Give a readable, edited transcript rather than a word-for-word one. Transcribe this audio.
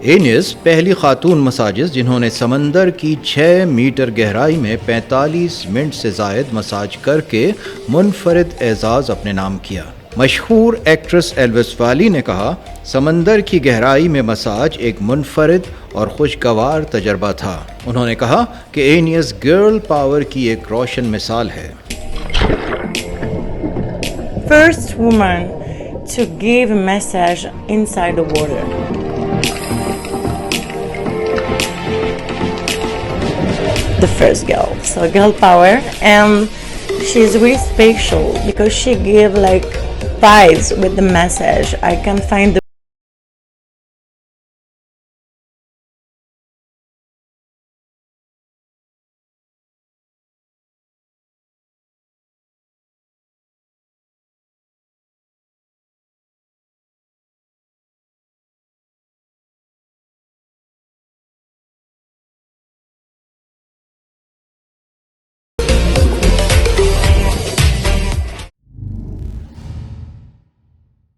एनिस पहली खातून मसाजिस्ट जिन्होंने समंदर की 6 मीटर गहराई में 45 मिनट से जायद मसाज करके मुनफरिद एजाज़ अपने नाम किया। मशहूर एक्ट्रेस एल्विस वाली ने कहा, समंदर की गहराई में मसाज एक मुनफरिद और खुशगवार तजर्बा था। उन्होंने कहा कि एनिस गर्ल पावर की एक रोशन मिसाल है। First woman to give a massage inside the water. The first girl, so girl power, and she's really special because she gave like vibes with the massage. I can find